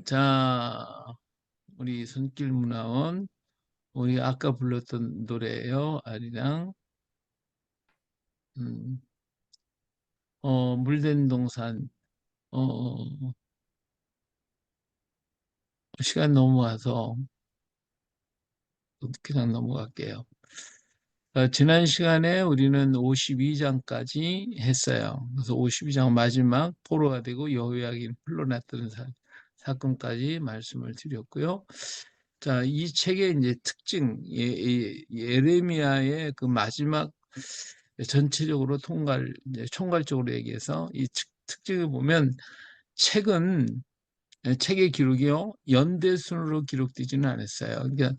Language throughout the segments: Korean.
자, 우리 손길문화원, 우리 아까 불렀던 노래예요. 아리랑, 음, 물된 동산. 시간 넘어와서 그냥 넘어갈게요. 지난 시간에 우리는 52장까지 했어요. 그래서 52장 마지막 포로가 되고 여호야긴 풀려났던 사건까지 말씀을 드렸고요. 자, 이 책의 이제 특징, 예레미야의 그 마지막 전체적으로 이제 총괄적으로 얘기해서 이 특징을 보면 책은 책의 기록이요 연대순으로 기록되지는 않았어요. 그러니까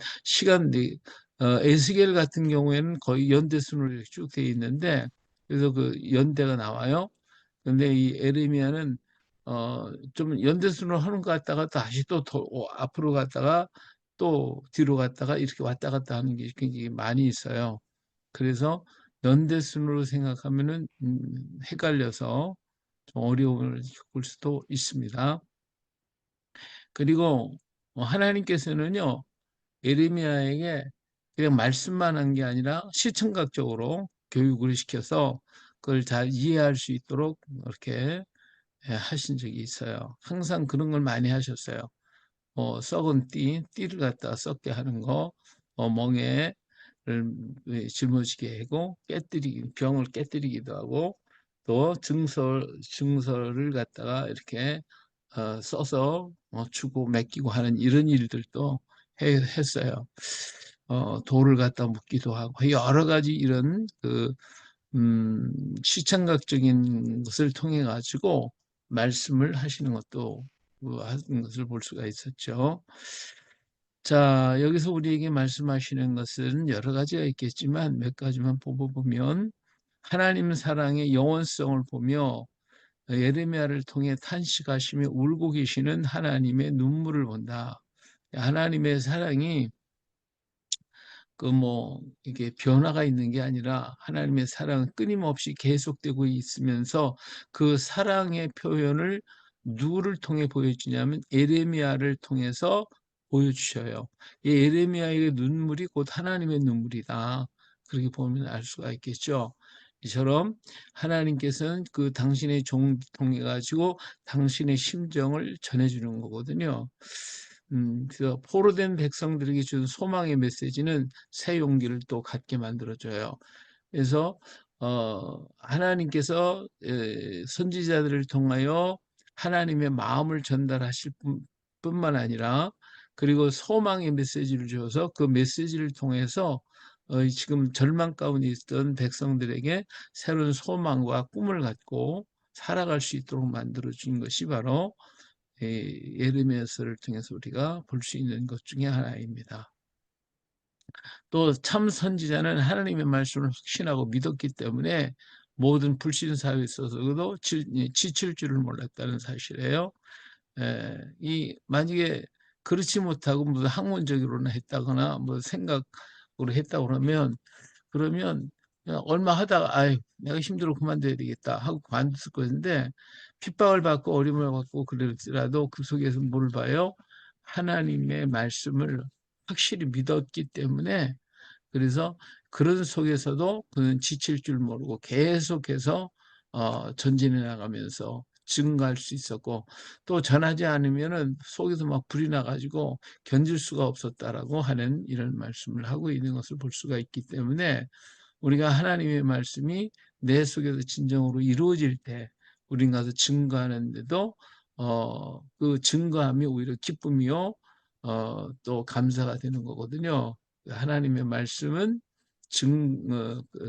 에스겔 같은 경우에는 거의 연대순으로 쭉 돼 있는데 그래서 그 연대가 나와요. 근데 이 에레미야는 좀 연대순으로 하는 것 같다가 다시 또 앞으로 갔다가 또 뒤로 갔다가 이렇게 왔다 갔다 하는 게 굉장히 많이 있어요. 그래서 연대순으로 생각하면은 헷갈려서 좀 어려움을 겪을 수도 있습니다. 그리고 하나님께서는요 예레미야에게 그냥 말씀만 한 게 아니라 시청각적으로 교육을 시켜서 그걸 잘 이해할 수 있도록 이렇게 하신 적이 있어요. 항상 그런 걸 많이 하셨어요. 썩은 띠를 갖다가 썩게 하는 거, 멍에를 짊어지게 하고 병을 깨뜨리기도 하고 또 증서를 갖다가 이렇게 써서 주고 맡기고 하는 이런 일들도 했어요. 돌을 갖다 묻기도 하고 여러 가지 이런 시청각적인 것을 통해 가지고 말씀을 하시는 것도 하는 것을 볼 수가 있었죠. 자, 여기서 우리에게 말씀하시는 것은 여러 가지가 있겠지만 몇 가지만 뽑아보면 하나님 사랑의 영원성을 보며 예레미야를 통해 탄식하시며 울고 계시는 하나님의 눈물을 본다. 하나님의 사랑이 이게 변화가 있는 게 아니라 하나님의 사랑은 끊임없이 계속되고 있으면서 그 사랑의 표현을 누구를 통해 보여주냐면 에레미야를 통해서 보여주셔요. 이 에레미야의 눈물이 곧 하나님의 눈물이다. 그렇게 보면 알 수가 있겠죠. 이처럼 하나님께서는 그 당신의 종 통해 가지고 당신의 심정을 전해주는 거거든요. 그래서 포로된 백성들에게 준 소망의 메시지는 새 용기를 또 갖게 만들어줘요. 그래서 하나님께서 선지자들을 통하여 하나님의 마음을 전달하실 뿐만 아니라 그리고 소망의 메시지를 줘서 그 메시지를 통해서 지금 절망 가운데 있던 백성들에게 새로운 소망과 꿈을 갖고 살아갈 수 있도록 만들어 준 것이 바로 예레미야서를 통해서 우리가 볼 수 있는 것 중에 하나입니다. 또 참 선지자는 하나님의 말씀을 확신하고 믿었기 때문에 모든 불신 사회에 있어서도 지칠 줄을 몰랐다는 사실이에요. 만약에 그렇지 못하고 무슨 학문적으로는 했다거나 뭐 생각으로 했다 그러면 그냥 얼마 하다가 아이 내가 힘들어 그만둬야 되겠다 하고 그만뒀을 것인데 핍박을 받고 어려움을 받고 그럴지라도 그 속에서 뭘 봐요? 하나님의 말씀을 확실히 믿었기 때문에 그래서 그런 속에서도 그는 지칠 줄 모르고 계속해서 전진해 나가면서 증거할 수 있었고 또 전하지 않으면은 속에서 막 불이 나가지고 견딜 수가 없었다라고 하는 이런 말씀을 하고 있는 것을 볼 수가 있기 때문에 우리가 하나님의 말씀이 내 속에서 진정으로 이루어질 때 우린 가서 증거하는데도 그 증거함이 오히려 기쁨이요 또 감사가 되는 거거든요. 하나님의 말씀은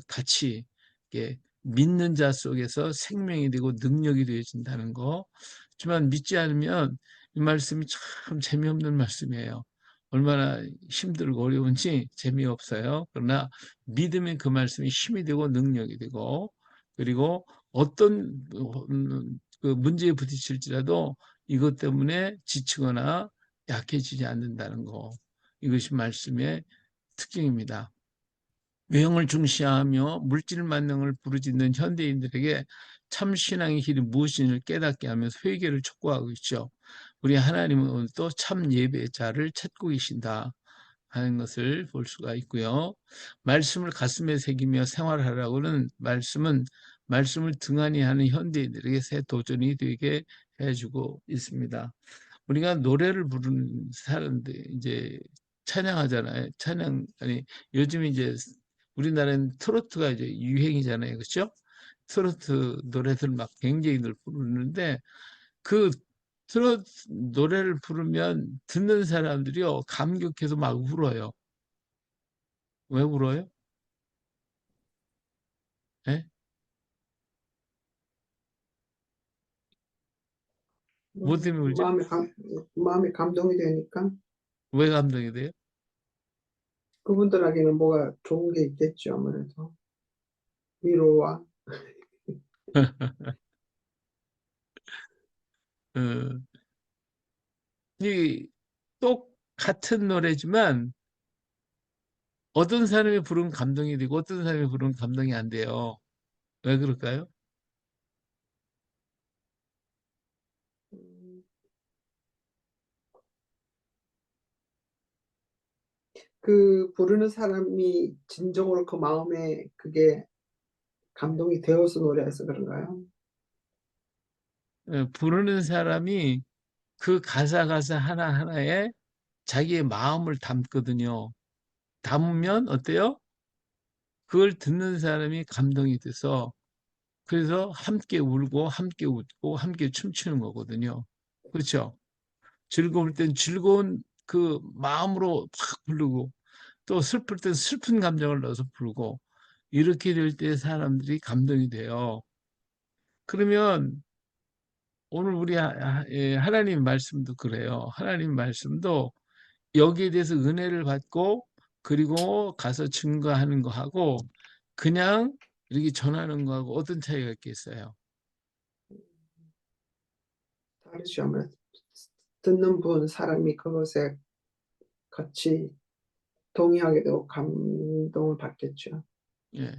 같이 믿는 자 속에서 생명이 되고 능력이 되어진다는 거. 하지만 믿지 않으면 이 말씀이 참 재미없는 말씀이에요. 얼마나 힘들고 어려운지 재미없어요. 그러나 믿으면 그 말씀이 힘이 되고 능력이 되고 그리고 어떤 그 문제에 부딪힐지라도 이것 때문에 지치거나 약해지지 않는다는 거. 이것이 말씀의 특징입니다. 외형을 중시하며 물질 만능을 부르짖는 현대인들에게 참 신앙의 길이 무엇인지를 깨닫게 하면서 회개를 촉구하고 있죠. 우리 하나님은 또 참 예배자를 찾고 계신다 하는 것을 볼 수가 있고요. 말씀을 가슴에 새기며 생활하라고는 말씀을 등한히 하는 현대인들에게 새 도전이 되게 해주고 있습니다. 우리가 노래를 부르는 사람들 이제 찬양하잖아요. 아니 요즘 이제 우리나라는 트로트가 이제 유행이잖아요. 그렇죠? 트로트 노래들 막 굉장히 늘 부르는데 그 트로트 노래를 부르면 듣는 사람들이요 감격해서 막 울어요. 왜 울어요? 예? 뭐 때문에 울죠? 마음에 감동이 되니까 왜 감동이 돼요? 그분들에게는 뭐가 좋은 게 있겠죠. 아무래도 위로와. 어, 이 똑같은 노래지만 어떤 사람이 부르면 감동이 되고 어떤 사람이 부르면 감동이 안 돼요. 왜 그럴까요? 음, 그 부르는 사람이 진정으로 그 마음에 그게 감동이 되어서 노래해서 그런가요? 부르는 사람이 그 가사 하나하나에 자기의 마음을 담거든요. 음, 담으면 어때요? 그걸 듣는 사람이 감동이 돼서 그래서 함께 울고 함께 웃고 함께 춤추는 거거든요. 그렇죠? 즐거울 땐 즐거운 그 마음으로 팍 부르고 또 슬플 땐 슬픈 감정을 넣어서 부르고 이렇게 될 때 사람들이 감동이 돼요. 그러면 오늘 우리 하나님 말씀도 그래요. 하나님 말씀도 여기에 대해서 은혜를 받고 그리고 가서 증거하는 거하고 그냥 이렇게 전하는 거하고 어떤 차이가 있겠어요? 다르죠. 아무래도 듣는 분 사람이 그것에 같이 동의하게 되고 감동을 받겠죠. 예.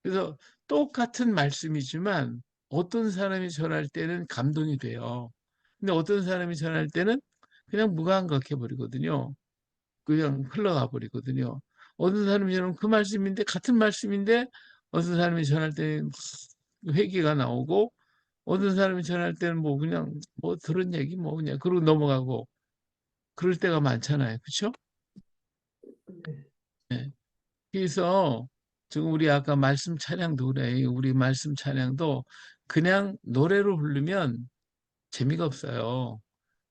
그래서 똑같은 말씀이지만 어떤 사람이 전할 때는 감동이 돼요. 근데 어떤 사람이 전할 때는 그냥 무감각해 버리거든요. 그냥 흘러가 버리거든요. 어떤 사람이 전하면 그 말씀인데 같은 말씀인데 어떤 사람이 전할 때는 회개가 나오고 어떤 사람이 전할 때는 뭐 그냥 뭐 들은 얘기 뭐 그냥 그러고 넘어가고 그럴 때가 많잖아요. 그렇죠? 네. 네. 그래서 지금 우리 아까 말씀 찬양도 그래. 우리 말씀 찬양도 그냥 노래로 부르면 재미가 없어요.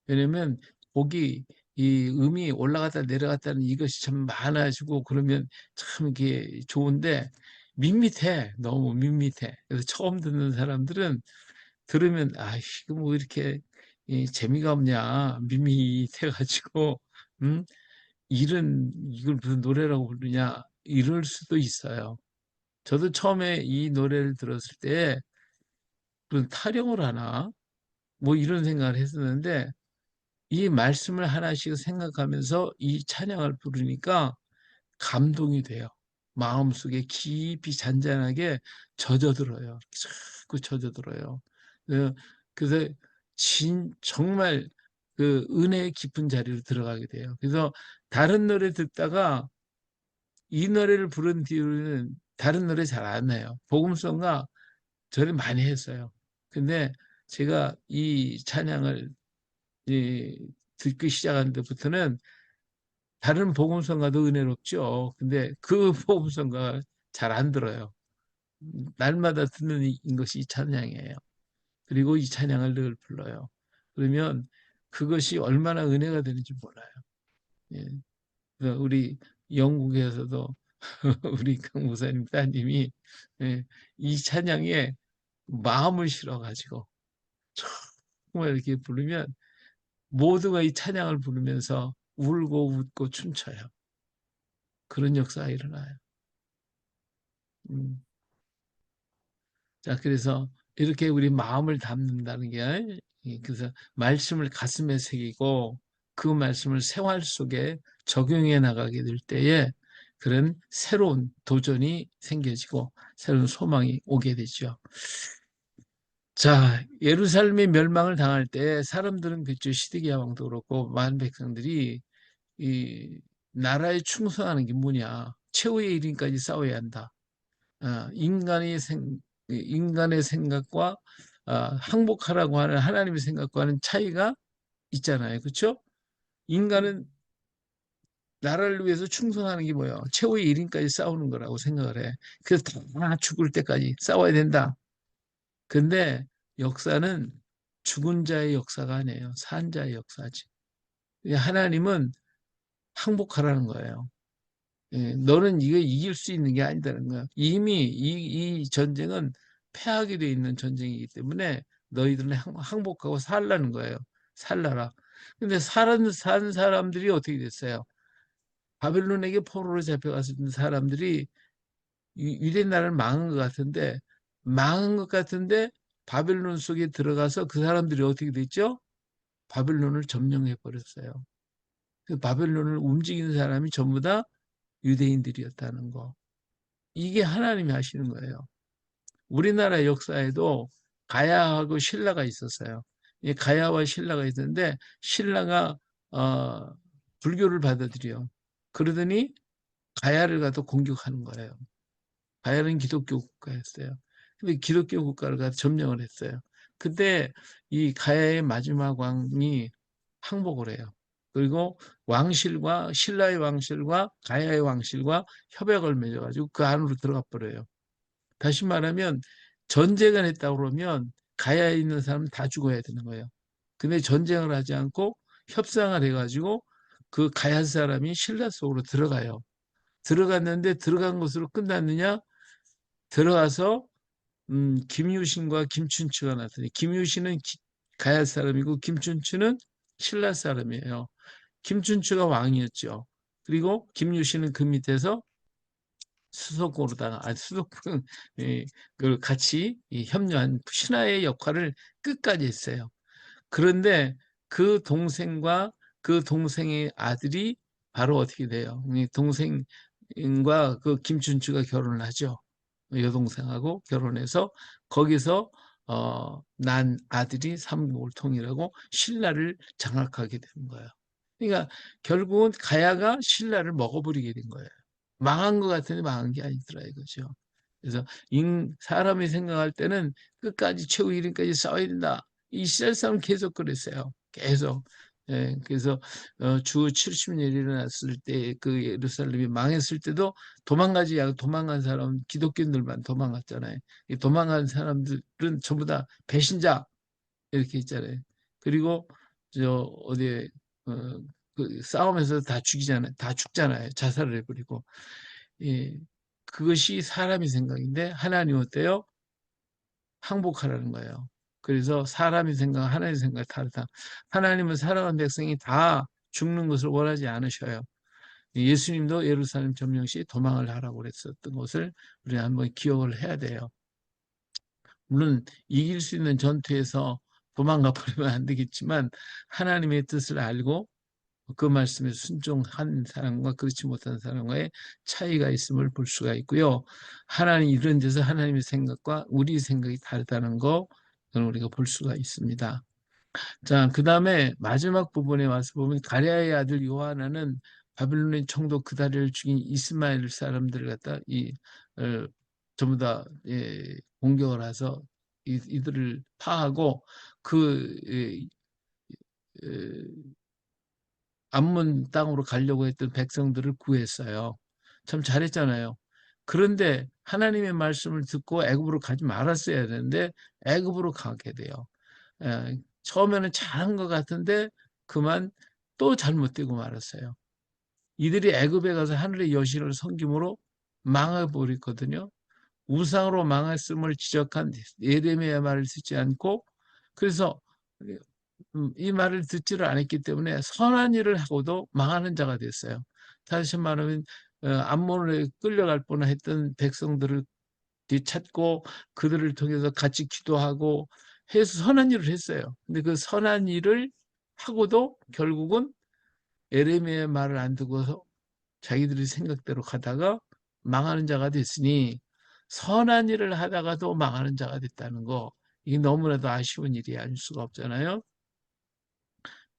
왜냐면 곡이 이 음이 올라갔다 내려갔다는 이것이 참 많아지고 그러면 참 이게 좋은데 밋밋해. 너무 밋밋해. 그래서 처음 듣는 사람들은 들으면 아, 이거 뭐 이렇게 재미가 없냐. 밋밋해 가지고 이걸 무슨 노래라고 부르냐 이럴 수도 있어요. 저도 처음에 이 노래를 들었을 때 무슨 타령을 하나 뭐 이런 생각을 했었는데 이 말씀을 하나씩 생각하면서 이 찬양을 부르니까 감동이 돼요. 마음속에 깊이 잔잔하게 젖어들어요. 자꾸 젖어들어요. 그- 그래서 정말 그 은혜의 깊은 자리로 들어가게 돼요. 그래서 다른 노래 듣다가 이 노래를 부른 뒤로는 다른 노래 잘 안 해요. 복음성가 저를 많이 했어요. 근데 제가 이 찬양을 듣기 시작한 데부터는 다른 복음성가도 은혜롭죠. 근데 그 복음성가 잘 안 들어요. 날마다 듣는 것이 이 찬양이에요. 그리고 이 찬양을 늘 불러요. 그러면 그것이 얼마나 은혜가 되는지 몰라요. 예. 그래서 우리 영국에서도 우리 강 목사님 따님이 예, 이 찬양에 마음을 실어가지고 정말 이렇게 부르면 모두가 이 찬양을 부르면서 울고 웃고 춤춰요. 그런 역사가 일어나요. 음. 자, 그래서 이렇게 우리 마음을 담는다는 게, 그래서 말씀을 가슴에 새기고 그 말씀을 생활 속에 적용해 나가게 될 때에 그런 새로운 도전이 생겨지고 새로운 소망이 오게 되죠. 자, 예루살렘이 멸망을 당할 때 사람들은 그죠. 시드기야 왕도 그렇고 많은 백성들이 이 나라에 충성하는 게 뭐냐. 최후의 일인까지 싸워야 한다. 인간의 생각과 항복하라고 하는 하나님의 생각과는 차이가 있잖아요. 그렇죠? 인간은 나라를 위해서 충성하는 게 뭐예요? 최후의 일인까지 싸우는 거라고 생각을 해. 그래서 다 죽을 때까지 싸워야 된다. 근데 역사는 죽은 자의 역사가 아니에요. 산 자의 역사지. 하나님은 항복하라는 거예요. 예, 너는 이거 이길 수 있는 게 아니다는 거야. 이미 이 전쟁은 패하게 돼 있는 전쟁이기 때문에 너희들은 항복하고 살라는 거예요. 살라라. 근데 산 사람들이 어떻게 됐어요? 바벨론에게 포로로 잡혀갔던 사람들이 유대 나라를 망한 것 같은데 바벨론 속에 들어가서 그 사람들이 어떻게 됐죠? 바벨론을 점령해 버렸어요. 그 바벨론을 움직이는 사람이 전부 다 유대인들이었다는 거. 이게 하나님이 하시는 거예요. 우리나라 역사에도 가야하고 신라가 있었어요. 이 가야와 신라가 있었는데 신라가 어, 불교를 받아들여. 그러더니 가야를 가서 공격하는 거예요. 가야는 기독교 국가였어요. 근데 기독교 국가를 가서 점령을 했어요. 그때 이 가야의 마지막 왕이 항복을 해요. 그리고 왕실과 신라의 왕실과 가야의 왕실과 협약을 맺어가지고 그 안으로 들어가 버려요. 다시 말하면 전쟁을 했다 그러면 가야에 있는 사람은 다 죽어야 되는 거예요. 근데 전쟁을 하지 않고 협상을 해가지고 그 가야 사람이 신라 속으로 들어가요. 들어갔는데 들어간 것으로 끝났느냐? 들어가서 김유신과 김춘추가 나타나요. 김유신은 가야 사람이고 김춘추는 신라 사람이에요. 김춘추가 왕이었죠. 그리고 김유신은 그 밑에서 수석으로다가 수석은 그 같이 협력한 신하의 역할을 끝까지 했어요. 그런데 그 동생과 그 동생의 아들이 바로 어떻게 돼요? 동생과 그 김춘추가 결혼을 하죠. 여동생하고 결혼해서 거기서 난 아들이 삼국을 통일하고 신라를 장악하게 되는 거예요. 그러니까 결국은 가야가 신라를 먹어버리게 된 거예요. 망한 것 같은데 망한 게 아니더라 이거죠. 그래서 사람이 생각할 때는 끝까지 최후 이름까지 싸워야 된다. 이스라엘 사람은 계속 그랬어요. 계속. 예, 그래서 주 70년 일어났을 때 그 예루살렘이 망했을 때도 도망가지 않고 도망간 사람 기독교인들만 도망갔잖아요. 이 도망간 사람들은 전부 다 배신자 이렇게 있잖아요. 그리고 저 어디에 어, 그 싸움에서 다 죽이잖아요. 다 죽잖아요. 자살을 해버리고. 예, 그것이 사람의 생각인데 하나님 어때요? 항복하라는 거예요. 그래서 사람의 생각, 하나님의 생각 다르다. 하나님은 사랑하는 백성이 다 죽는 것을 원하지 않으셔요. 예수님도 예루살렘 점령 시 도망을 하라고 그랬었던 것을 우리 한번 기억을 해야 돼요. 물론 이길 수 있는 전투에서 도망가 버리면 안 되겠지만 하나님의 뜻을 알고 그 말씀에 순종한 사람과 그렇지 못한 사람과의 차이가 있음을 볼 수가 있고요. 하나님 이런 데서 하나님의 생각과 우리 생각이 다르다는 거 우리가 볼 수가 있습니다. 자, 그 다음에 마지막 부분에 와서 보면 가랴의 아들 요하나는 바빌론의 총독 그다리를 죽인 이스마엘 사람들을 갖다 전부 다 공격을 해서 이들을 파하고 그 암몬 땅으로 가려고 했던 백성들을 구했어요. 참 잘했잖아요. 그런데 하나님의 말씀을 듣고 애굽으로 가지 말았어야 되는데 애굽으로 가게 돼요. 처음에는 잘한 것 같은데 그만 또 잘못되고 말았어요. 이들이 애굽에 가서 하늘의 여신을 섬김으로 망해버렸거든요. 우상으로 망했음을 지적한 예레미야 말을 듣지 않고 그래서 이 말을 듣지를 않았기 때문에 선한 일을 하고도 망하는 자가 됐어요. 다시 말하면 암몬에 끌려갈 뻔했던 백성들을 뒤찾고 그들을 통해서 같이 기도하고 해서 선한 일을 했어요. 근데 그 선한 일을 하고도 결국은 에레미야의 말을 안 듣고서 자기들이 생각대로 가다가 망하는 자가 됐으니 선한 일을 하다가도 망하는 자가 됐다는 거 이게 너무나도 아쉬운 일이 아닐 수가 없잖아요.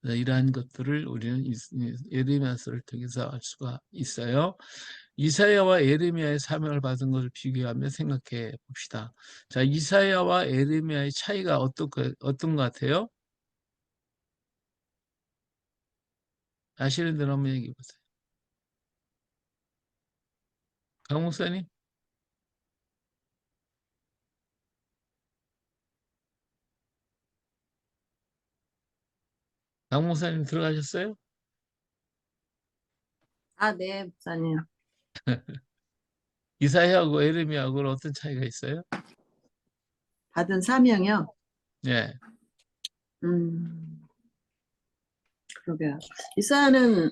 이러한 것들을 우리는 예레미야서를 통해서 알 수가 있어요. 이사야와 예레미야의 사명을 받은 것을 비교하며 생각해 봅시다. 자, 이사야와 예레미야의 차이가 어떤 것 같아요? 아시는 대로 한번 얘기해 보세요. 강 목사님? 강 목사님 들어가셨어요? 아, 네, 목사님. 이사야하고 예레미야하고는 어떤 차이가 있어요? 받은 사명이요? 네, 음, 그러게요. 이사야는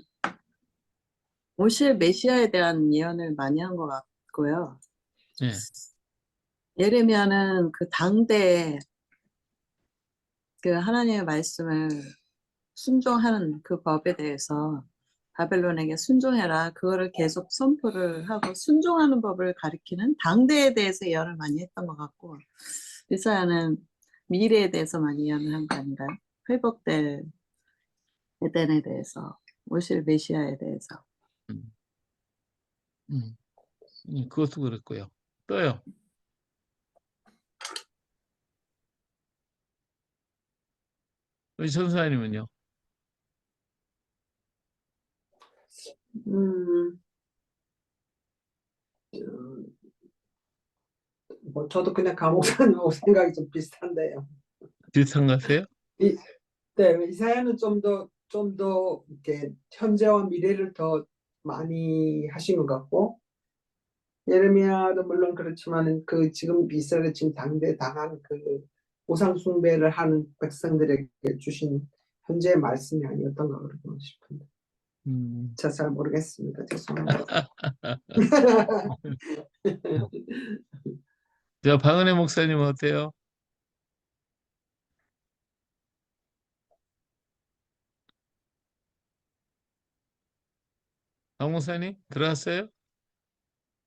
오실 메시아에 대한 예언을 많이 한 것 같고요. 네, 예레미야는 그 당대에 그 하나님의 말씀을 순종하는 그 법에 대해서 바벨론에게 순종해라. 그거를 계속 선포를 하고 순종하는 법을 가리키는 당대에 대해서 예언을 많이 했던 것 같고, 이사야는 미래에 대해서 많이 예언을 한 거 아닌가요? 회복될 에덴에 대해서, 오실 메시아에 대해서. 음, 음, 그것도 그렇고요. 또요. 우리 전사님은요? 음, 뭐 저도 그냥 감옥사님하고 생각이 좀 비슷한데요. 비슷한 것 같아요? 이, 네, 이사야는 좀 더 이렇게 현재와 미래를 더 많이 하신 것 같고, 예레미야도 물론 그렇지만은 그 지금 이스라엘 지금 당대 당한 그 우상 숭배를 하는 백성들에게 주신 현재의 말씀이 아니었던가 그러고 싶은데, 음. 제가 잘 모르겠습니다. 죄송합니다. 저 박은혜 목사님은 어때요? 박 목사님 들어갔어요?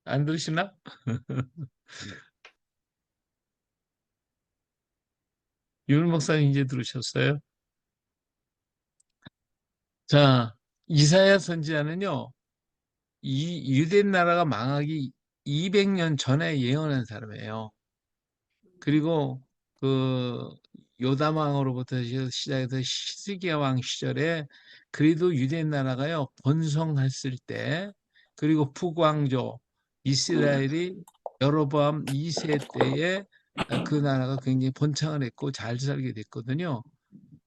안 들으시나? 윤 목사님 이제 들으셨어요? 자, 이사야 선지자는요, 이 유대 나라가 망하기 200년 전에 예언한 사람이에요. 그리고 그 요담 왕으로부터 시작해서 시드기야 왕 시절에 그래도 유대 나라가요 번성했을 때, 그리고 북왕조 이스라엘이 여로보암 2세 때에 그 나라가 굉장히 번창을 했고 잘 살게 됐거든요.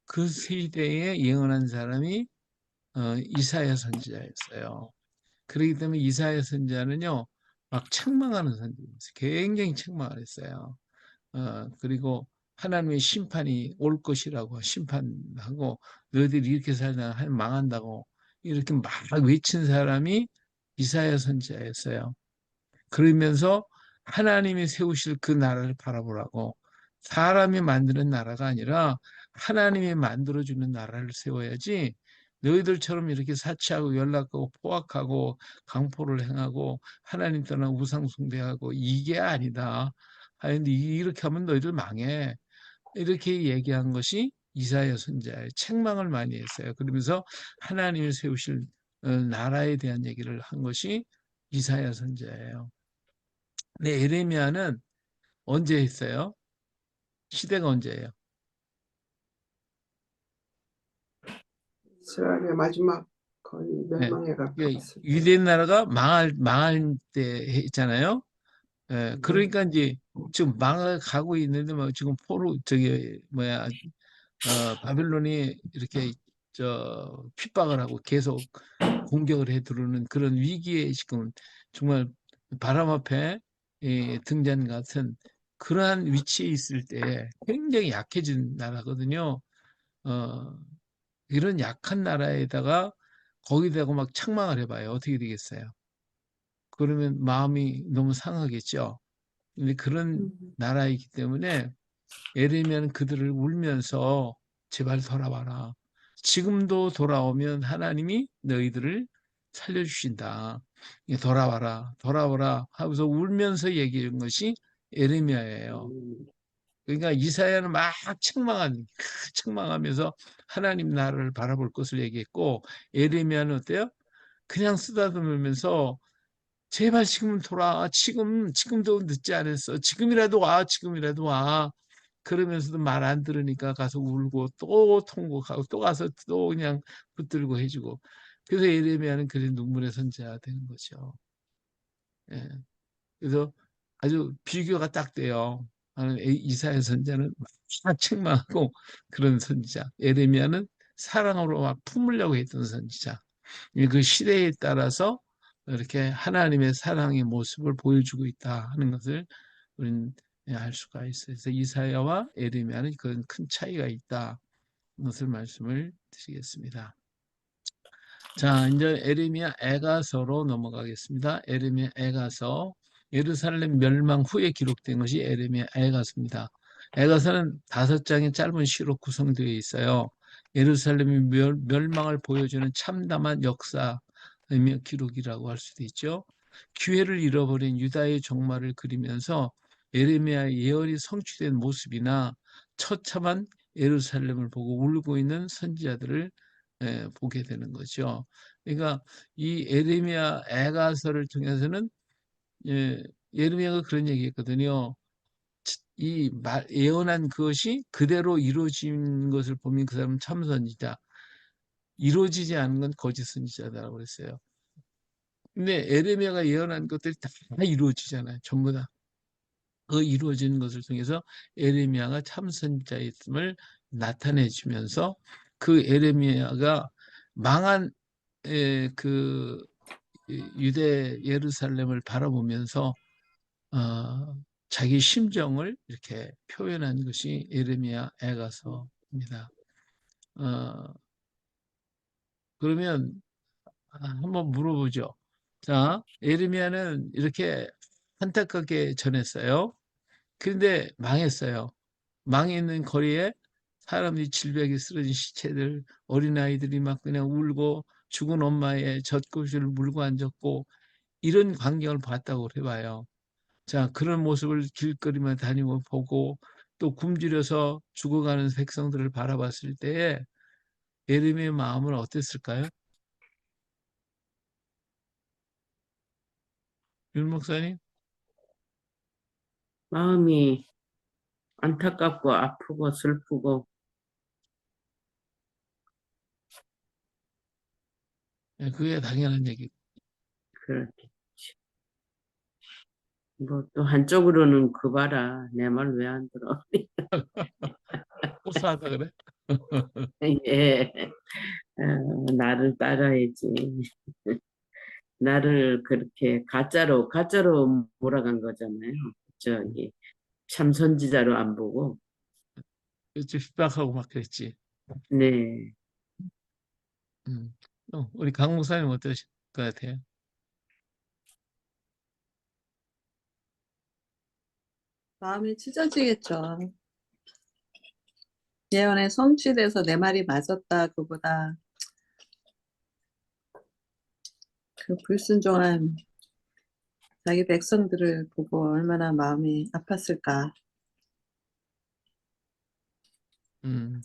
그 시대에 예언한 사람이 이사야 선지자였어요. 그렇기 때문에 이사야 선지자는요 막 책망하는 선지자였어요. 굉장히 책망을 했어요. 그리고 하나님의 심판이 올 것이라고 심판하고, 너희들이 이렇게 살다 망한다고 이렇게 막 외친 사람이 이사야 선지자였어요. 그러면서 하나님이 세우실 그 나라를 바라보라고, 사람이 만드는 나라가 아니라 하나님이 만들어주는 나라를 세워야지, 너희들처럼 이렇게 사치하고 연락하고 포악하고 강포를 행하고 하나님 떠나 우상 숭배하고 이게 아니다. 하는데 이렇게 하면 너희들 망해. 이렇게 얘기한 것이 이사야 선지자의 책망을 많이 했어요. 그러면서 하나님이 세우실 나라에 대한 얘기를 한 것이 이사야 선지자예요. 근데 에레미야는 언제 했어요? 시대가 언제예요? 이스라엘의 마지막 거의 네. 멸망에 가까웠을 때. 유대 나라가 망할 때 했잖아요. 예, 네. 그러니까 이제 지금 망가고 있는데 뭐 지금 저기 뭐야 바빌론이 이렇게 핍박을 하고 계속 공격을 해 들어오는 그런 위기에 지금 정말 바람 앞에 등잔 같은 그러한 위치에 있을 때 굉장히 약해진 나라거든요. 어, 이런 약한 나라에다가 거기다가 막 책망을 해봐요. 어떻게 되겠어요? 그러면 마음이 너무 상하겠죠. 근데 그런 음. 나라이기 때문에 예레미야는 그들을 울면서 제발 돌아와라. 지금도 돌아오면 하나님이 너희들을 살려주신다. 돌아와라, 돌아오라 하면서 울면서 얘기한 것이 예레미야예요. 그러니까 이사야는 막 책망하면서 하나님 나라를 바라볼 것을 얘기했고, 예레미야는 어때요? 그냥 쓰다듬으면서 제발 지금 돌아와. 지금도 늦지 않았어. 지금이라도 와. 지금이라도 와. 그러면서도 말 안 들으니까 가서 울고 또 통곡하고 또 가서 또 그냥 붙들고 해주고. 그래서 예레미야는 그래 눈물의 선지자가 되는 거죠. 예. 그래서 아주 비교가 딱 돼요. 이사야 선지자는 막 책망하고 그런 선지자. 예레미야는 사랑으로 막 품으려고 했던 선지자. 그 시대에 따라서 이렇게 하나님의 사랑의 모습을 보여주고 있다 하는 것을 우리는 알 수가 있어요. 그래서 이사야와 예레미야는 그런 큰 차이가 있다. 것을 말씀을 드리겠습니다. 자, 이제 에레미야 애가서로 넘어가겠습니다. 에레미야 애가서. 예루살렘 멸망 후에 기록된 것이 에레미야 애가서입니다. 애가서는 5장의 짧은 시로 구성되어 있어요. 예루살렘의 멸망을 보여주는 참담한 역사의 기록이라고 할 수도 있죠. 기회를 잃어버린 유다의 종말을 그리면서 에레미야의 예언이 성취된 모습이나 처참한 예루살렘을 보고 울고 있는 선지자들을 보게 되는 거죠. 그러니까 이 에레미야 애가서를 통해서는 예레미야가 그런 얘기했거든요. 예언한 그것이 그대로 이루어진 것을 보면 그 사람은 참 선지자, 이루어지지 않은 건 거짓 선지자다라고 그랬어요. 근데 에레미야가 예언한 것들이 다 이루어지잖아요. 전부 다. 그 이루어진 것을 통해서 에레미야가 참 선지자였음을 나타내 주면서 그 에레미야가 망한 그 유대 예루살렘을 바라보면서 자기 심정을 이렇게 표현한 것이 예레미야 애가서입니다. 그러면 한번 물어보죠. 자, 예레미야는 이렇게 안타깝게 전했어요. 그런데 망했어요. 망해 있는 거리에 사람들이 질벽에 쓰러진 시체들, 어린아이들이 막 그냥 울고 죽은 엄마의 젖꼭지를 물고 앉았고 이런 광경을 봤다고 해봐요. 자, 그런 모습을 길거리만 다니고 보고 또 굶주려서 죽어가는 백성들을 바라봤을 때에 예레미야의 마음은 어땠을까요? 윤 목사님? 마음이 안타깝고 아프고 슬프고 예, 그게 당연한 얘기. 그렇게 뭐 또 한쪽으로는 그 봐라 내 말 왜 안 들어 호소하다 그래? 예 나를 따라야지 나를 그렇게 가짜로 몰아간 거잖아요. 저기 참 선지자로 안 보고 좀 핍박하고 막 그랬지. 네 우리 강 목사님 어떠실 것 같아요? 마음이 찢어지겠죠. 예언에 성취돼서 내 말이 맞았다 그보다 그 불순종한 자기 백성들을 보고 얼마나 마음이 아팠을까. 음.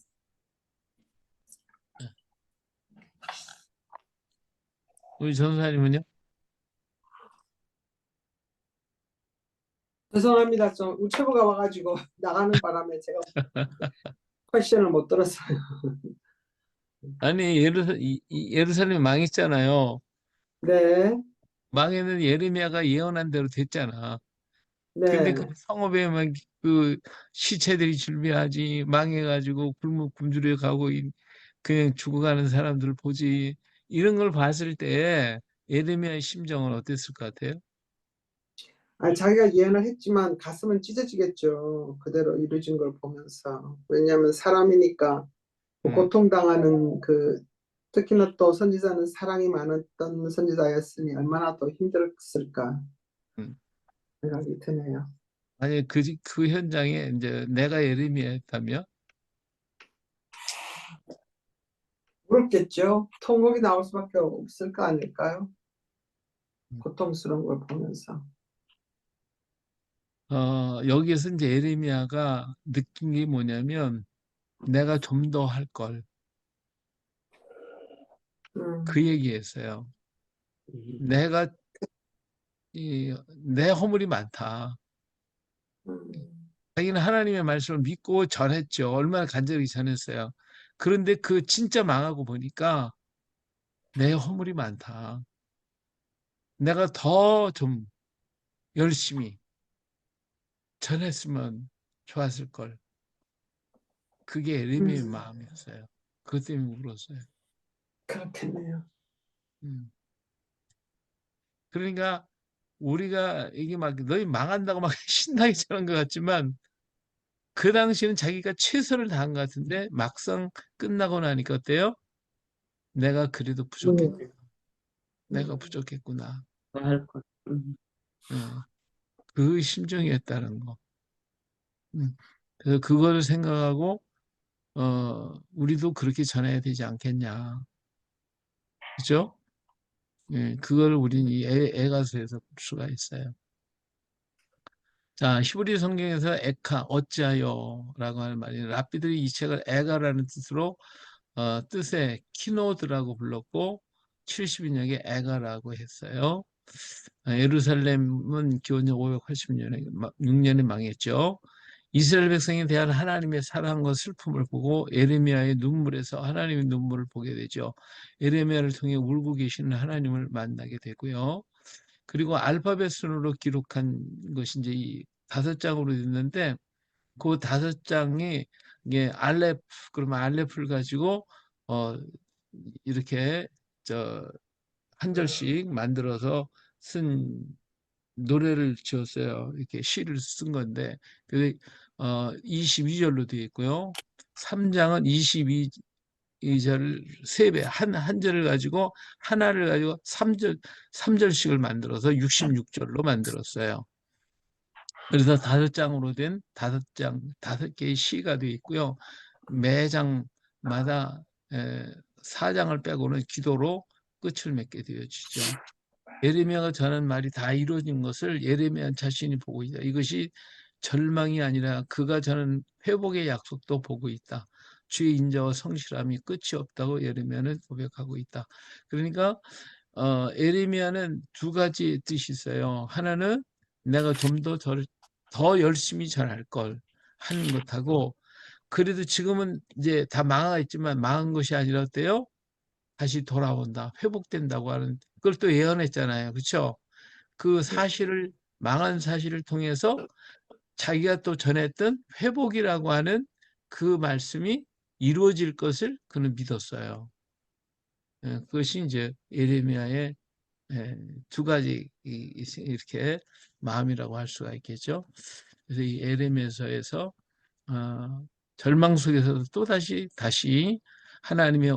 우리 전사님은요? 죄송합니다. 좀 우체부가 와가지고 나가는 바람에 제가 퀘션을 못 들었어요. 아니 예루살렘이 망했잖아요. 네, 망했는 예레미야가 예언한 대로 됐잖아. 근데 그 네. 성읍에 막 그 시체들이 줄비하지 망해가지고 굶주려 가고 그냥 죽어가는 사람들 보지. 이런 걸 봤을 때 예레미야의 심정은 어땠을 것 같아요? 아, 자기가 예언을 했지만 가슴은 찢어지겠죠. 그대로 이루어진 걸 보면서. 왜냐하면 사람이니까 음, 고통당하는 특히나 또 선지자는 사랑이 많았던 선지자였으니 얼마나 더 힘들었을까 음. 생각이 드네요. 만약에 그 현장에 이제 내가 예레미야였다면 그렇겠죠. 통곡이 나올 수밖에 없을 거 아닐까요? 음, 고통스러운 걸 보면서. 여기에서 이제 예레미야가 느낀 게 뭐냐면 내가 좀 더 할 걸. 그 음, 얘기했어요. 음, 내가 내 허물이 많다. 음, 자기는 하나님의 말씀을 믿고 전했죠. 얼마나 간절히 전했어요. 그런데 그 진짜 망하고 보니까 내 허물이 많다. 내가 더 좀 열심히 전했으면 좋았을 걸. 그게 예레미야의 음, 마음이었어요. 그것 때문에 울었어요. 그렇겠네요. 음. 그러니까 우리가 이게 막 너희 망한다고 막 신나게 전한 것 같지만 그 당시에는 자기가 최선을 다한 것 같은데 막상 끝나고 나니까 어때요? 내가 그래도 부족했구나. 음, 내가 부족했구나. 더할 것. 예, 그 심정이었다는 거. 그래서 그거를 생각하고 우리도 그렇게 전해야 되지 않겠냐. 그죠? 예, 그걸 우리는 이 애가서에서 볼 수가 있어요. 자, 히브리 성경에서 에카, 어찌하여라고 하는 말이 랍비들이 이 책을 에가라는 뜻으로 뜻에 키노드라고 불렀고 70인역에 에가라고 했어요. 예루살렘은 기원전 580년에 6년에 망했죠. 이스라엘 백성에 대한 하나님의 사랑과 슬픔을 보고 예레미야의 눈물에서 하나님의 눈물을 보게 되죠. 예레미야를 통해 울고 계시는 하나님을 만나게 되고요. 그리고 알파벳 순으로 기록한 것이 이제 이 5장으로 됐는데 그 5장이 이게 알렙 그러면 알렙을 가지고 어 이렇게 저 한 절씩 만들어서 쓴 노래를 지었어요. 이렇게 시를 쓴 건데 그 22절로 되어 있고요. 3장은 22절 3배 한 절을 가지고 하나를 가지고 3절씩을 만들어서 66절로 만들었어요. 그래서 5장으로 된 5장 5개의 시가 되어 있고요. 매 장마다 4장을 빼고는 기도로 끝을 맺게 되어지죠. 예레미야가 전한 말이 다 이루어진 것을 예레미야 자신이 보고 있다. 이것이 절망이 아니라 그가 전한 회복의 약속도 보고 있다. 주의 인자와 성실함이 끝이 없다고 예레미야는 고백하고 있다. 그러니까 예레미야는 두 가지 뜻이 있어요. 하나는 내가 좀 더 열심히 전할 걸 하는 것하고 그래도 지금은 이제 다 망하 있지만 망한 것이 아니라 어때요? 다시 돌아온다. 회복된다고 하는 그걸 또 예언했잖아요. 그렇죠? 그 사실을 망한 사실을 통해서 자기가 또 전했던 회복이라고 하는 그 말씀이 이루어질 것을 그는 믿었어요. 그것이 이제 예레미야의 두 가지 이렇게 마음이라고 할 수가 있겠죠. 그래서 이 에레미야서에서 절망 속에서도 또 다시 하나님의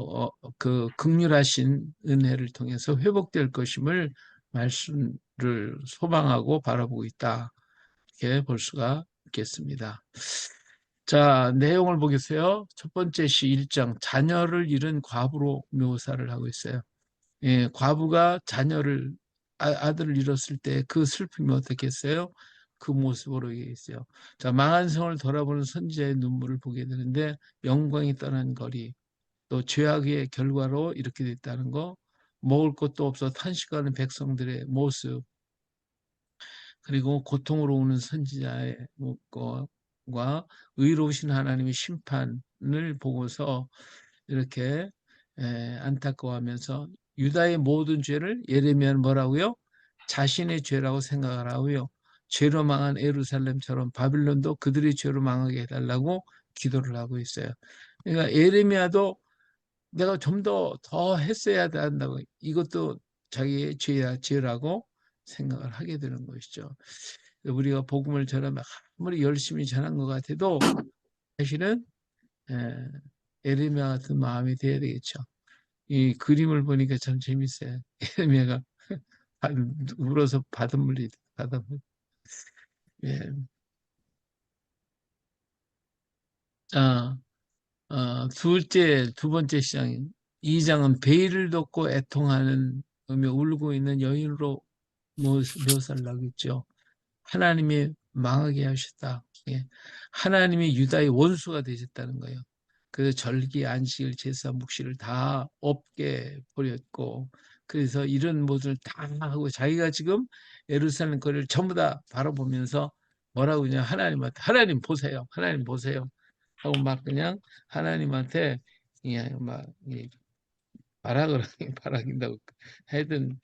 그 극률하신 은혜를 통해서 회복될 것임을 말씀을 소망하고 바라보고 있다. 이렇게 볼 수가 있겠습니다. 자, 내용을 보겠어요. 첫 번째 시 1장 자녀를 잃은 과부로 묘사를 하고 있어요. 예, 과부가 아들을 잃었을 때 그 슬픔이 어떻겠어요? 그 모습으로 얘기했어요. 자, 망한 성을 돌아보는 선지자의 눈물을 보게 되는데 영광이 떠난 거리, 또 죄악의 결과로 이렇게 됐다는 거, 먹을 것도 없어 탄식하는 백성들의 모습, 그리고 고통으로 오는 선지자의 것과 의로우신 하나님의 심판을 보고서 이렇게 안타까워하면서 유다의 모든 죄를 예레미야는 뭐라고요? 자신의 죄라고 생각을 하고요. 죄로 망한 예루살렘처럼 바빌론도 그들의 죄로 망하게 해달라고 기도를 하고 있어요. 그러니까 예레미야도 내가 좀 더 했어야 한다고 이것도 자기의 죄라고 생각을 하게 되는 것이죠. 우리가 복음을 전하면 아무리 열심히 전한 것 같아도 사실은 에, 예레미야 같은 마음이 돼야 되겠죠. 이 그림을 보니까 참 재밌어요. 예레미야가 울어서 바닷물이. 예. 아, 두 번째 시장, 2장은 베일을 덮고 애통하는 울고 있는 여인으로 묘사를 하고 있죠. 하나님의 망하게 하셨다. 예. 하나님이 유다의 원수가 되셨다는 거예요. 그래서 절기, 안식일, 제사, 묵시를 다 없게 버렸고, 그래서 이런 모습을 다 하고 자기가 지금 예루살렘 거리를 전부 다 바라보면서 뭐라고 그냥 하나님한테 하나님 보세요, 하나님 보세요 하고 막 그냥 하나님한테 막 바라거나 바라긴다고 하여튼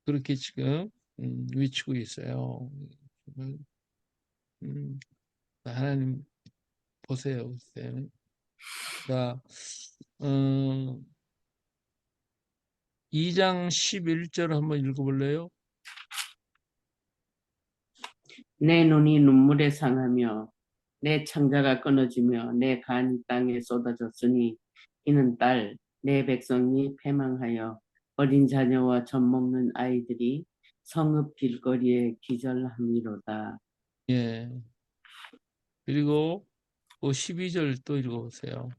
그렇게 지금 외치고 있어요. 음, 하나님 보세요. 그때. 자, 2장 11절 한번 읽어볼래요? 내 눈이 눈물에 상하며 내 창자가 끊어지며 내 간이 땅에 쏟아졌으니 이는 딸 내 백성이 패망하여 어린 자녀와 젖 먹는 아이들이 성읍 길거리에 기절함이로다. 예. 그리고 12절 또 읽어보세요.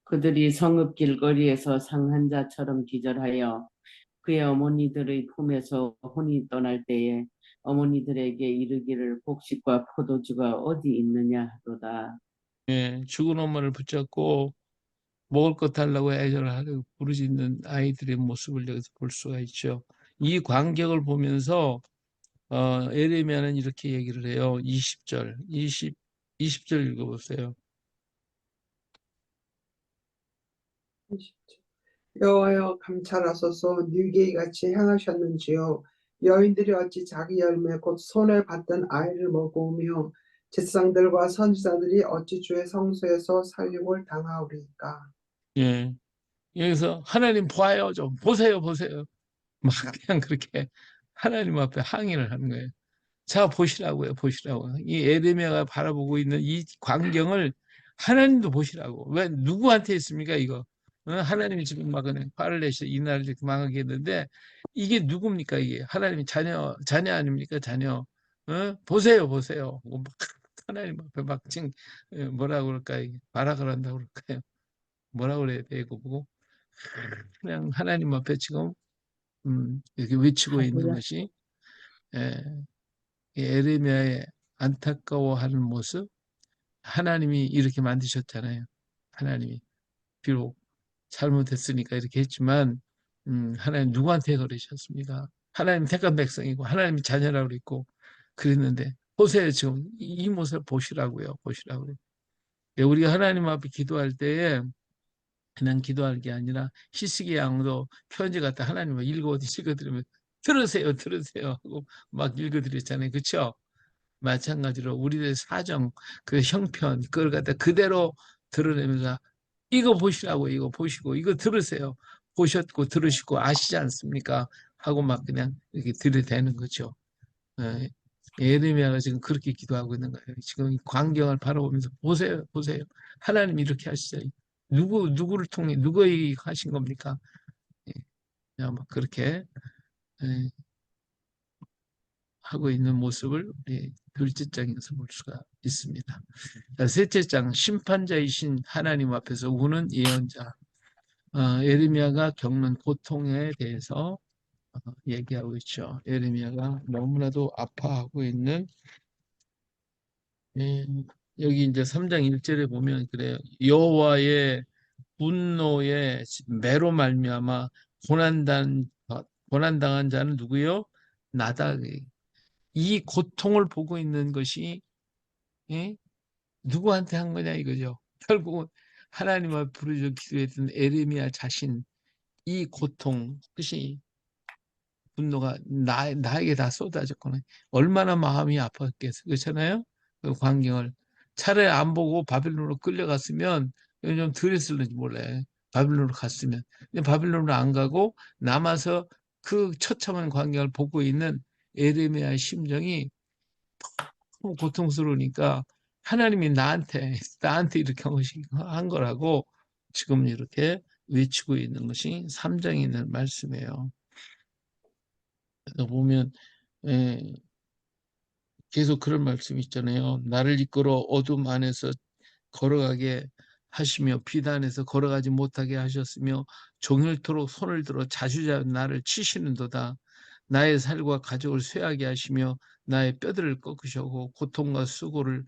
그들이 성읍 길거리에서 상한 자처럼 기절하여 그의 어머니들의 품에서 혼이 떠날 때에 어머니들에게 이르기를 곡식과 포도주가 어디 있느냐 하도다. 예. 죽은 엄마를 붙잡고 먹을 것 달라고 애절을 하려고 부르짖는 아이들의 모습을 여기서 볼 수가 있죠. 이 광경을 보면서 에레미야는 이렇게 얘기를 해요. 20절, 20절 읽어보세요. 여호와여 감찰하소서 뉴게이 같이 행하셨는지요. 여인들이 어찌 자기 열매 곧 손에 받던 아이를 먹으며 제사장들과 선지자들이 어찌 주의 성소에서 살육을 당하오리까. 예. 여기서 하나님 보아요. 좀 보세요, 보세요. 막 그냥 그렇게 하나님 앞에 항의를 하는 거예요. 자, 보시라고요, 보시라고. 이 에레미야가 바라보고 있는 이 광경을 하나님도 보시라고. 왜 누구한테 있습니까, 이거? 하나님이 지금 막 그냥 화를 내셔 이 나라를 이렇게 망하게 했는데 이게 누굽니까, 이게? 하나님이 자녀 아닙니까, 자녀? 보세요, 보세요. 막 하나님 앞에 막 지금 뭐라 그럴까, 이게 발악을 한다고 그럴까요? 뭐라 그래야 돼, 이거 보고? 그냥 하나님 앞에 지금 이렇게 외치고 있는 할렐루야. 것이 예, 이 에레미야의 안타까워하는 모습, 하나님이 이렇게 만드셨잖아요. 하나님이 비록 잘못했으니까 이렇게 했지만 하나님 누구한테 그러셨습니까? 하나님 택한 백성이고 하나님이 자녀라고 그랬고 그랬는데 보세요. 지금 이 모습을 보시라고요. 보시라고요. 우리가 하나님 앞에 기도할 때에 그냥 기도할 게 아니라 히스기 양도 편지 갖다 하나님을 읽어드리면 들으세요, 들으세요 하고 막 읽어드렸잖아요. 그렇죠? 마찬가지로 우리들의 사정, 그 형편, 그걸 갖다 그대로 드러내면서 이거 보시라고, 이거 보시고, 이거 들으세요. 보셨고, 들으시고, 아시지 않습니까? 하고 막 그냥 이렇게 들이대는 거죠. 예. 예레미야가 지금 그렇게 기도하고 있는 거예요. 지금 이 광경을 바라보면서 보세요, 보세요. 하나님 이렇게 하시죠. 누구를 통해, 누구에게 하신 겁니까? 예. 그냥 막 그렇게 예, 하고 있는 모습을 우리 둘째 장에서 볼 수가 있습니다. 자, 셋째 장, 심판자이신 하나님 앞에서 우는 예언자. 예레미야가 겪는 고통에 대해서 얘기하고 있죠. 예레미야가 너무나도 아파하고 있는 예, 여기 이제 3장 1절에 보면 그래요. 여호와의 분노에 매로 말미암아 고난당한 자는 누구요? 나다. 이 고통을 보고 있는 것이 예? 누구한테 한 거냐 이거죠. 결국은 하나님 앞에 부르짖어 기도했던 에레미야 자신 이 고통, 그것이 분노가 나에게 다 쏟아졌구나. 얼마나 마음이 아팠겠어. 그렇잖아요? 그 광경을. 차라리 안 보고 바빌론으로 끌려갔으면 좀 덜 했을는지 몰라요. 바빌론으로 갔으면. 근데 바빌론으로 안 가고 남아서 그 처참한 광경을 보고 있는 에레미야의 심정이 너무 고통스러우니까 하나님이 나한테 이렇게 한 거라고 지금 이렇게 외치고 있는 것이 3장에 있는 말씀이에요. 그래서 보면 예, 계속 그런 말씀이 있잖아요. 나를 이끌어 어둠 안에서 걸어가게 하시며 비단에서 걸어가지 못하게 하셨으며 종일토록 손을 들어 자주자주 나를 치시는도다. 나의 살과 가족을 쇠하게 하시며 나의 뼈들을 꺾으시고 고통과 수고를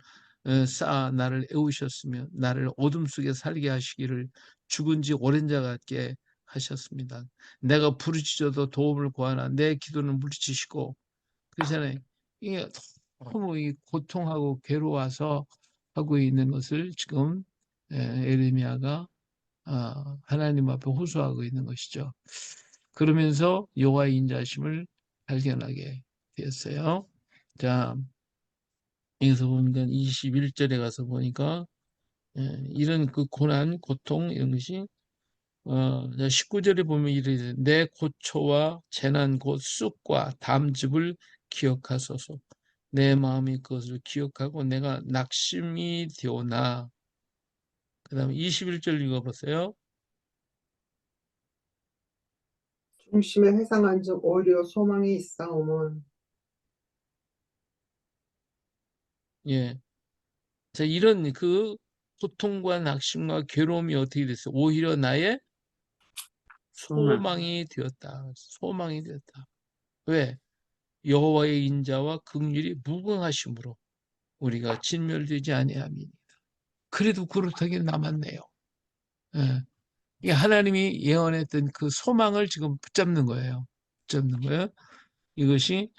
쌓아 나를 애우셨으며 나를 어둠 속에 살게 하시기를 죽은 지 오랜 자 같게 하셨습니다. 내가 부르짖어도 도움을 구하나 내 기도는 물리치시고 그러잖아요. 이게 너무 이 고통하고 괴로워서 하고 있는 것을 지금 에레미야가 하나님 앞에 호소하고 있는 것이죠. 그러면서 여호와의 인자심을 발견하게 되었어요. 자, 여기서 보면 21절에 가서 보니까 이런 그 고난, 고통 이런 것이 19절에 보면 이르되 내 고초와 재난 곧 쑥과 담즙을 기억하소서. 내 마음이 그것을 기억하고 내가 낙심이 되오나. 그 다음에 21절 읽어보세요. 중심에 회상한즉 오히려 소망이 있사오면 예. 자, 이런 그 고통과 낙심과 괴로움이 어떻게 됐어요? 오히려 나의 소망. 소망이 되었다. 소망이 되었다. 왜? 여호와의 인자와 긍휼이 무궁하심으로 우리가 진멸되지 아니함이니. 그래도 그렇다게 남았네요. 예. 이게 하나님이 예언했던 그 소망을 지금 붙잡는 거예요. 붙잡는 거예요. 이것이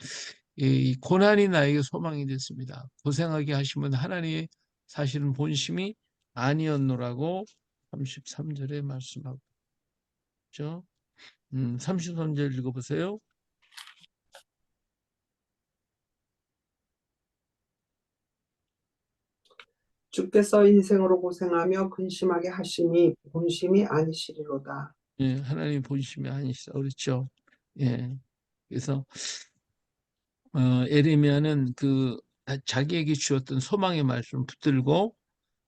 이 고난이 나에게 소망이 됐습니다. 고생하게 하시면 하나님의 사실은 본심이 아니었노라고 33절에 말씀하고 있죠. 33절 읽어보세요. 주께서 인생으로 고생하며 근심하게 하심이 본심이 아니시리로다. 예, 하나님 본심이 아니시다 그랬죠. 예. 그래서 에레미야는 그 자기에게 주었던 소망의 말씀을 붙들고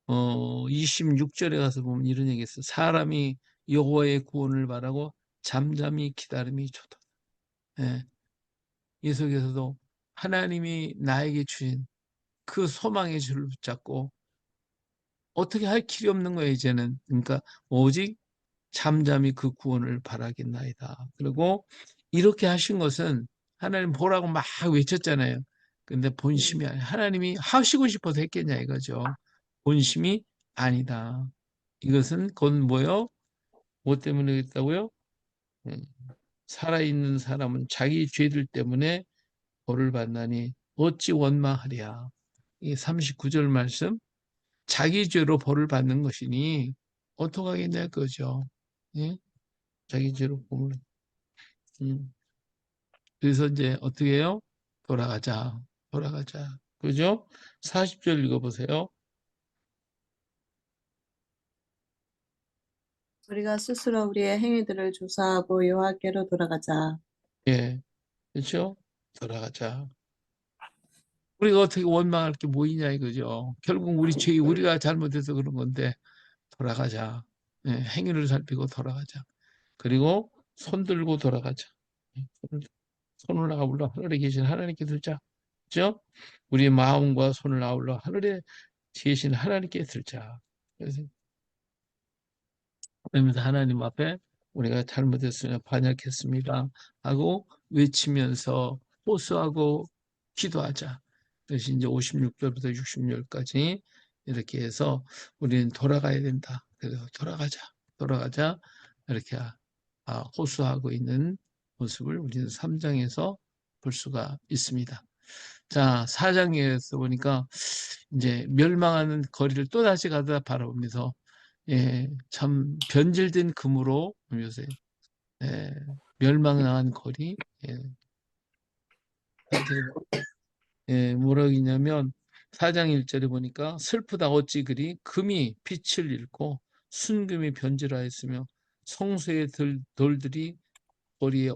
26절에 가서 보면 이런 얘기 했어요. 사람이 여호와의 구원을 바라고 잠잠히 기다림이 좋다. 예. 이 속에서도 하나님이 나에게 주신 그 소망의 줄을 붙잡고 어떻게 할 길이 없는 거예요, 이제는. 그러니까 오직 잠잠히 그 구원을 바라겠나이다. 그리고 이렇게 하신 것은 하나님 보라고 막 외쳤잖아요. 근데 본심이 아니 하나님이 하시고 싶어서 했겠냐 이거죠. 본심이 아니다. 이것은 곧 뭐요? 뭐 때문에 했다고요? 살아있는 사람은 자기 죄들 때문에 벌을 받나니 어찌 원망하랴. 이 39절 말씀 자기 죄로 벌을 받는 것이니 어떡하겠냐 그거죠. 예? 자기 죄로 벌을 그래서 이제 어떻게 해요? 돌아가자. 돌아가자. 그죠? 40절 읽어보세요. 우리가 스스로 우리의 행위들을 조사하고 여호와께로 돌아가자. 예. 그렇죠? 돌아가자. 우리가 어떻게 원망할 게 뭐 있냐 이거죠. 결국 우리 죄, 우리가 잘못해서 그런 건데 돌아가자. 예, 행위를 살피고 돌아가자. 그리고 손 들고 돌아가자. 예, 손을 아울러 하늘에 계신 하나님께 들자. 그죠? 우리의 마음과 손을 아울러 하늘에 계신 하나님께 들자. 그래서 그러면서 하나님 앞에 우리가 잘못했으면 반역했습니다 하고 외치면서 호소하고 기도하자. 그래서 이제 56절부터 60절까지 이렇게 해서 우리는 돌아가야 된다. 그래서 돌아가자. 이렇게 호소하고 있는 모습을 우리는 3장에서 볼 수가 있습니다. 자, 4장에서 보니까 이제 멸망하는 거리를 또다시 가다 바라보면서 예, 참 변질된 금으로 요새 예, 멸망한 거리 예, 사실 뭐라고 했냐면 4장 1절에 보니까 슬프다 어찌 그리 금이 빛을 잃고 순금이 변질하였으며 성소의 돌들이 거리에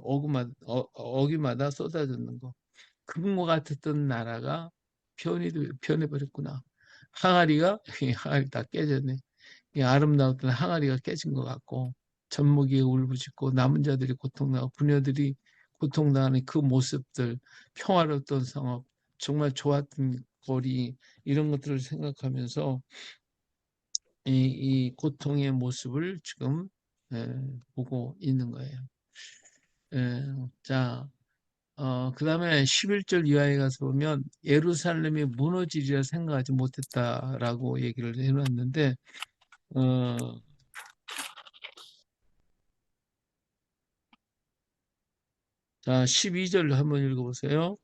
어귀마다 쏟아졌는 거 금과 같았던 나라가 변해버렸구나. 항아리 다 깨졌네. 이 아름다웠던 항아리가 깨진 것 같고 젖먹이에 울부짖고 남은 자들이 고통당하고 부녀들이 고통당하는 그 모습들 평화로웠던 상업 정말 좋았던 거리 이런 것들을 생각하면서 이 고통의 모습을 지금 보고 있는 거예요. 자, 그 다음에 11절 이하에 가서 보면 예루살렘이 무너지리라 생각하지 못했다라고 얘기를 해놨는데, 어, 자, 12절 한번 읽어보세요.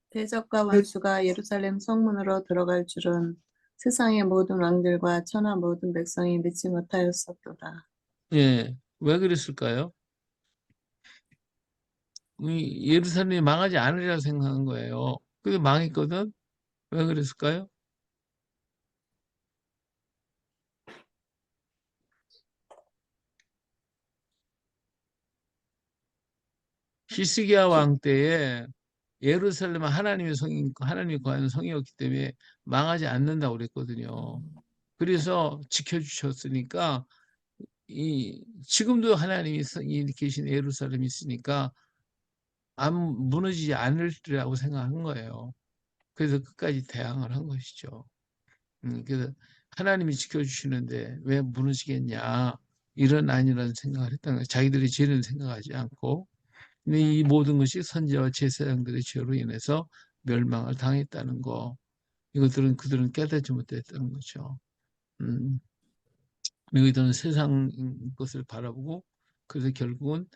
대적과 원수가 예루살렘 성문으로 들어갈 줄은 세상의 모든 왕들과 천하 모든 백성이 믿지 못하였었도다. 예, 왜 그랬을까요? 이 예루살렘이 망하지 않으리라 생각한 거예요. 근데 망했거든? 왜 그랬을까요? 히스기야 왕 때에 예루살렘은 하나님의 성이, 하나님이 거하는 성이었기 때문에 망하지 않는다고 그랬거든요. 그래서 지켜주셨으니까, 지금도 하나님이 계신 예루살렘이 있으니까 안 무너지지 않으리라고 생각한 거예요. 그래서 끝까지 대항을 한 것이죠. 그래서 하나님이 지켜주시는데 왜 무너지겠냐, 이런 아니라는 생각을 했던 거예요. 자기들의 죄는 생각하지 않고. 근데 이 모든 것이 선지자와 제사장들의 죄로 인해서 멸망을 당했다는 거, 이것들은 그들은 깨닫지 못했다는 거죠. 음, 너희들은 세상 것을 바라보고 그래서 결국은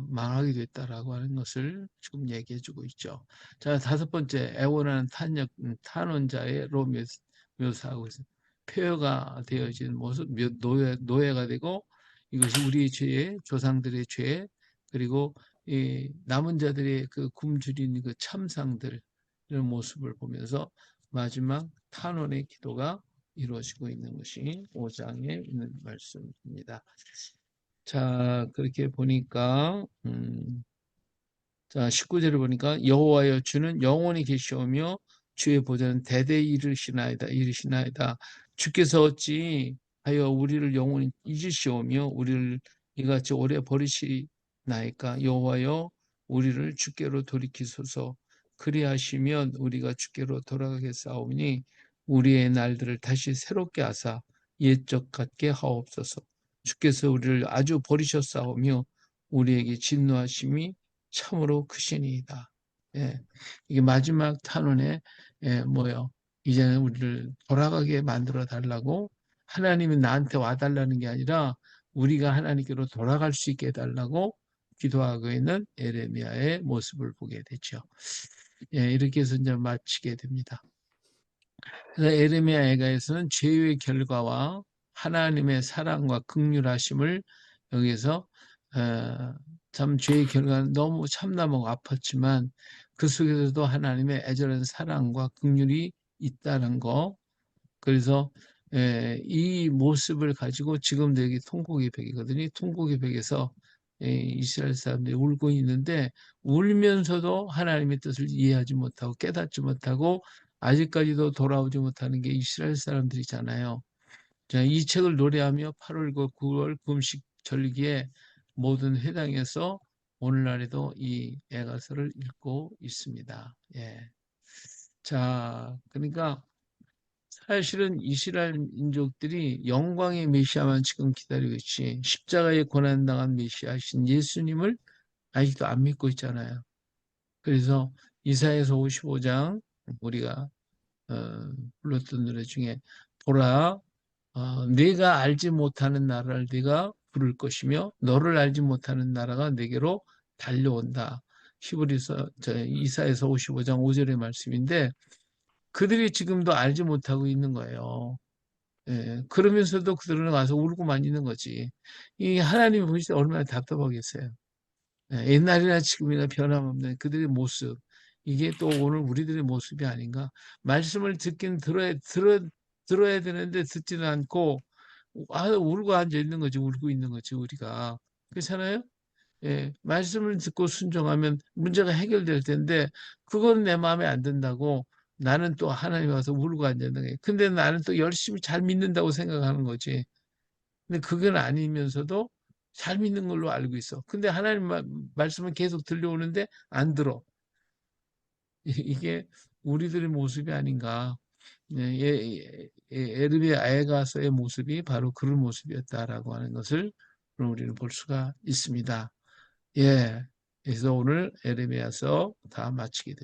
망하게 됐다라고 하는 것을 지금 얘기해주고 있죠. 자, 다섯 번째, 애원하는 탄원자로 묘사하고 있습니다. 폐허가 되어진 모습, 노예가 되고, 이것이 우리의 죄, 조상들의 죄, 그리고 이 남은 자들의 그 굶주린 그 참상들, 이런 모습을 보면서 마지막 탄원의 기도가 이루어지고 있는 것이 5장에 있는 말씀입니다. 자, 그렇게 보니까 자, 19절을 보니까 여호와여 주는 영원히 계시오며 주의 보좌는 대대히 이르시나이다. 주께서 어찌 하여 우리를 영원히 잊으시오며 우리를 이같이 오래 버리시나이까. 여호와여 우리를 주께로 돌이키소서. 그리하시면 우리가 주께로 돌아가겠사오니 우리의 날들을 다시 새롭게 하사 옛적 같게 하옵소서. 주께서 우리를 아주 버리셨사오며 우리에게 진노하심이 참으로 크시니이다. 예, 이게 마지막 탄원에 뭐요? 이제는 우리를 돌아가게 만들어 달라고, 하나님이 나한테 와달라는 게 아니라 우리가 하나님께로 돌아갈 수 있게 해달라고 기도하고 있는 에레미야의 모습을 보게 되죠. 예, 이렇게 해서 이제 마치게 됩니다. 그래서 에레미야 애가에서는 죄의 결과와 하나님의 사랑과 긍휼하심을 여기서 참 죄의 결과는 너무 참담하고 아팠지만 그 속에서도 하나님의 애절한 사랑과 긍휼이 있다는 거. 그래서 이 모습을 가지고 지금도 여기 통곡의 벽이거든요. 통곡의 벽에서 이스라엘 사람들이 울고 있는데 울면서도 하나님의 뜻을 이해하지 못하고 깨닫지 못하고 아직까지도 돌아오지 못하는 게 이스라엘 사람들이잖아요. 자, 이 책을 노래하며 8월과 9월 금식 절기에 모든 회당에서 오늘날에도 이 애가서를 읽고 있습니다. 예. 자, 그러니까 사실은 이스라엘 민족들이 영광의 메시아만 지금 기다리고 있지, 십자가에 고난당한 메시아신 예수님을 아직도 안 믿고 있잖아요. 그래서 이사야서 55장 우리가 불렀던 노래 중에 보라, 네가 알지 못하는 나라를 네가 부를 것이며 너를 알지 못하는 나라가 내게로 달려온다. 이사야서 55장 5절의 말씀인데 그들이 지금도 알지 못하고 있는 거예요. 예, 그러면서도 그들은 와서 울고만 있는 거지. 이 하나님이 보실 때 얼마나 답답하겠어요. 예, 옛날이나 지금이나 변함없는 그들의 모습. 이게 또 오늘 우리들의 모습이 아닌가. 말씀을 듣긴 들어야 되는데 듣지는 않고 울고 앉아 있는 거지, 울고 있는 거지, 우리가. 그렇잖아요? 예, 말씀을 듣고 순종하면 문제가 해결될 텐데 그건 내 마음에 안 든다고 나는 또 하나님 와서 울고 앉아 있는 거예요. 근데 나는 또 열심히 잘 믿는다고 생각하는 거지. 근데 그건 아니면서도 잘 믿는 걸로 알고 있어. 근데 하나님 말씀은 계속 들려오는데 안 들어. 이게 우리들의 모습이 아닌가. 에르미야에 가서의 모습이 바로 그런 모습이었다라고 하는 것을 우리는 볼 수가 있습니다. 예. 그래서 오늘 에르미야서 다 마치게 됩니다.